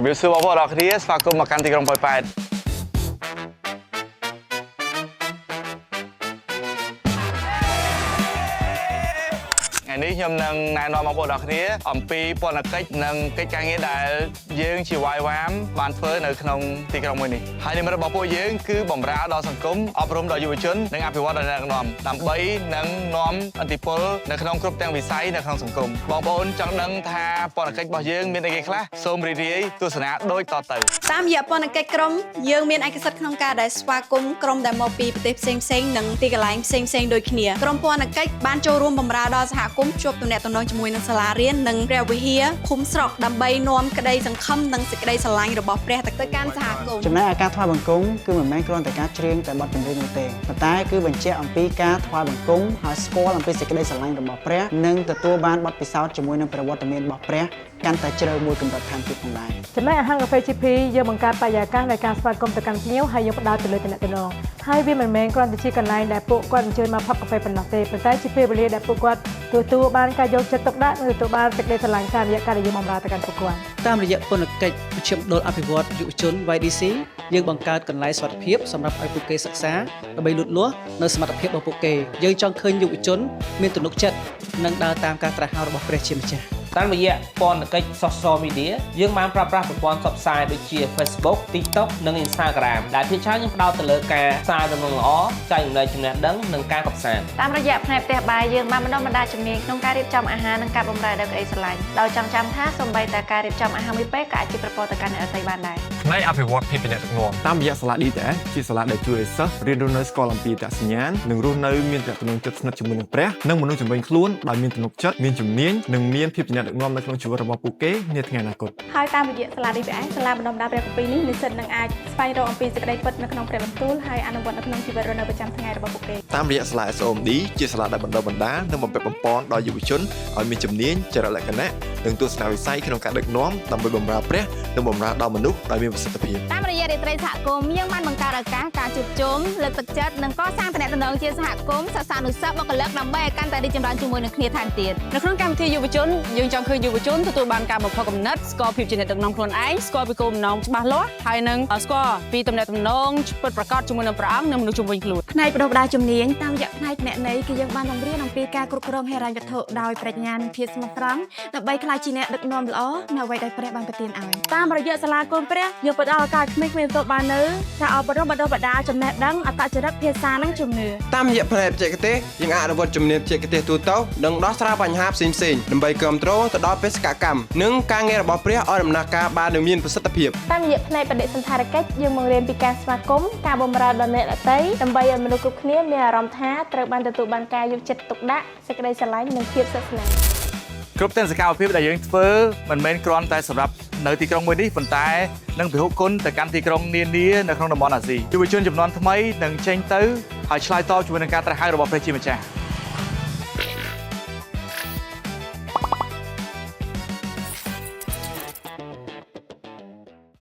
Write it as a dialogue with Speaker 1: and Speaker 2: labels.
Speaker 1: ជំរាបសួរបងប្អូនអរគ្នាស្វាគមន៍មកកាន់ទីក្រុងប៉ោយប៉ែតថ្ងៃនេះខ្ញុំនឹងណែនាំបងប្អូនអរគ្នាអំពីពន្ធកិច្ចនិងកិច្ចការងារដែលយើងជាវាយវ៉ាមបានធ្វើនៅក្នុងទីក្រុងមួយនេះហើយនិមិត្តរបស់ពួកយើងគឺបម្រើដល់សង្គមអប់រំដល់យុវជននិងអភិវឌ្ឍដល់អ្នកដឹកនាំដើម្បីនឹងនាំឥទ្ធិពលនៅក្នុងគ្រប់ទាំងវិស័យនៅក្នុងសង្គមបងប្អូនចង់ដឹងថាពន្ធកិច្ចរបស់យើងមានអីគេខ្លះសូមរីករាយទស្សនាដូចតទៅ
Speaker 2: តាមរយៈពន្ធកិច្ចក្រុមយើងមានឯកសិទ្ធិក្នុងការដែលស្វាគមន៍ក្រុមដែលមកពីប្រទេសផ្សេងៗនិងទីកន្លែងផ្សេងៗដូចគ្នាក្រុមពន្ធកិច្ចបានចូលរួមបម្រើដល់សហគមន៍ជួបទំនាក់ទំនងជាមួយនឹងសាលារៀននិងព្រះវិហារឃុំស្រុកដើម្បីនាំក្តីសង្ឃឹមនិងសេចក្តីស្រឡាញ់របស់ព្រះទៅកាន់សហគមន៍
Speaker 3: ចំណែកឯការថ្វាយបង្គំគឺមិនមែនគ្រាន់តែការច្រៀងតែបទចម្រៀងនោះទេប៉ុន្តែគឺបញ្ជាក់អំពីការថ្វាយបង្គំហើយស្គាល់អំពីសេចក្តីស្រឡាញ់របស់ព្រះនិងទទួលបានបទពិសោធន៍ជាមួយនឹងព្រះវត្តមានរបស់ព្រះកាន់តែជ្រៅមួយកម្រិតថែមទៀតផងដែរ
Speaker 4: ចំណែកអាហារកាហ្វេ GP យើងបង្កើតបរិយាកាសនៃការស្វាគមន៍ទៅកាន់ភ្ញៀវហើយយើងផ្ដោតទៅលើទំនាក់ទំនងហើយវាមិនមែនគ្រាន់តែជាកន្លែងដែលពួកគាត់អញ្ជើញមកផឹកកាហ្វេប៉ុណ្ណោះទេប៉ុន្តែជាពេលវេលាដែលពួកគាត់ទទួលបានការយកចិត្តទុកដាក់និងទទួលបានសេចក្តីស្រឡាញ់តាមរយៈការដែលយើងបម្រើទៅកាន់ពួកគាត់
Speaker 5: តាមរយៈពន្ធកិច្ចមជ្ឈមណ្ឌលអភិវឌ្ឍយុវជន YDC យើងបង្កើតកន្លែងសុវត្ថិភាពសម្រាប់ឲ្យពួកគេសិក្សាដើម្បីលូតលាស់នៅសមត្ថភាពរបស់ពួកគេយើងចង់ឃើញយុវជនមានទំនុកចិត្តនិងដើរតាមការត្រាស់ហៅរបស់ព្រះជាម្ចាស់
Speaker 6: តាមរយៈពន្ធកិច្ច Social Media យើងបានប្រើប្រាស់ប្រព័ន្ធផ្សព្វផ្សាយដូចជា Facebook, TikTok និង Instagram ដែលភាគច្រើនយើងផ្ដោតទៅលើការផ្សាយដំណឹងល្អចែករំលែកចំណេះដឹងនិងការកម្សាន្ត
Speaker 2: តាមរយៈផ្នែកផ្ទះបាយយើងបានបណ្ដុះបណ្ដាលជំនាញក្នុងការរៀបចំអាហារនិងការបម្រើដោយក្តីស្រឡាញ់ដោយចងចាំថាសូម្បីតែការរៀបចំអាហារមួយពេលក៏អាចជាប្រព័ន្ធទៅកាន់អ្នកដទៃបានដែរ
Speaker 1: ផ្នែកអភិវឌ្ឍភាពជាអ្នកដឹកនាំតាមរយៈសាលា DTS ជាសាលាដែលជួយឲ្យសិស្សរៀនរស់នៅស្គាល់អំពីអត្តសញ្ញាណនិងរស់នៅមានទំនាក់ទំនងជិតស្និទ្ធជាមួយនឹងព្រះនិងមនុស្សជំនាញខ្លួនដោយមានទំនុកចិត្តមានជំនាញនិងមានភាពជាអ្នកដឹកនាំនៅក្នុងជីវិតរបស់ពួកគេនាថ្ងៃអនាគត
Speaker 2: ហើយតាមរយៈសាលា DPS សាលាបណ្ដុះបណ្ដាលព្រះគម្ពីរនេះនិស្សិតនឹងអាចស្វែងរកអំពីសេចក្តីពិតនៅក្នុងព្រះបន្ទូលហើយអនុវត្តនៅក្នុងជីវិតរស់នៅប្រចាំថ្ងៃរបស់ពួកគេ
Speaker 1: តាមរយៈសាលា SOMD ជាសាលាដែលបណ្ដុះបណ្ដាលនិងបំពេញបំពន់ដល់យុវជនឲ្យមានជំនាញចរិតលក្ខណៈនិងទស្សនវិស័យក្នុងការដឹកនាំដើម្បីបម្រើព្រះនិងបម្រើដល់មនុស្សដោយមានប្រសិទ្ធភាព
Speaker 2: តាមរយៈរាត្រីសហគមន៍យើងបានបង្កើតឱកាសការជួបជុំលើកទឹកចិត្តនិងកសាងទំនាក់ទំនងជាសហគមន៍សិស្សានុសិស្សបុគ្គលិកដើម្បីឲ្យកាន់តែរីកចម្រើនជាមួយនឹងគ្នាថែមទៀតនៅក្នុងកម្មវិធីយុវជនយើងចង់ឃើញយុវជនទទួលបានការបំផុសគំនិតស្គាល់ភាពជាអ្នកដឹកនាំខ្លួនឯងស្គាល់ពីគោលបំណងច្បាស់លាស់ហើយនឹងស្គាល់ពីទំនាក់ទំនងពិតប្រាកដជាមួយនឹងព្រះអង្គនិងមនុស្សជុំវិញខ្លួនផ្នែកបណ្ដុះបណ្ដាលជំនាញតាមរយៈផ្នែកគណនេយ្យគឺយើងបានបង្រៀនអំពីការគ្រប់គ្រងហិរញ្ញវត្ថុដោយប្រាជ្ញានិងភាពស្មោះត្រង់ដើម្បីក្លាយជាអ្នកដឹកនាំល្អនៅអ្វីដែលព្រះបានប្រទានឲ្យតាមរយៈសាលាគុណព្រះយើងផ្ដល់ឱកាសក្មេងៗទទួលបាននៅការអប់រំបណ្ដុះបណ្ដាលចំណេះដឹងអត្តចរិតភាសានិងជំនឿ
Speaker 7: តាមរយៈផ្នែកបច្ចេកទេសយើងអនុវត្តជំនាញបច្ចេកទេសទូទៅនិងដោះស្រាយបញ្ហាផ្សេងៗដើម្បីគ្រប់គ្រងទៅដល់បេសកកម្មនិងការងាររបស់ព្រះឲ្យដំណើរការបានមានប្រសិទ្ធភាព
Speaker 2: តាមរយៈផ្នែកបដិសណ្ឋារកិច្ចយើងបង្រៀនពីការស្វាគមន៍ការបម្រើដល់អ្នកដទៃដើម្បីឲ្យមនុស្សគ្រប់គ្នាមានអារម្មណ៍ថាត្រូវបានទទួលបានការយកចិត្តទុកដាក់សេចក្តីស្រឡាញ់និងភាពស្និទ្ធស្នាល
Speaker 1: គ្រប់ទាំងសកម្មភាពដែលយើងធ្វើមិនមែនគ្រាន់តែសម្រាប់នៅទីក្រុងមួយនេះប៉ុន្តែនឹងពហុគុណទៅកាន់ទីក្រុងនានានៅក្នុងតំបន់អាស៊ីយុវជនចំនួនថ្មីនឹងចេញទៅហើយឆ្លើយតបជាមួយនឹងការត្រាស់ហៅរបស់ព្រះជាម្ចាស់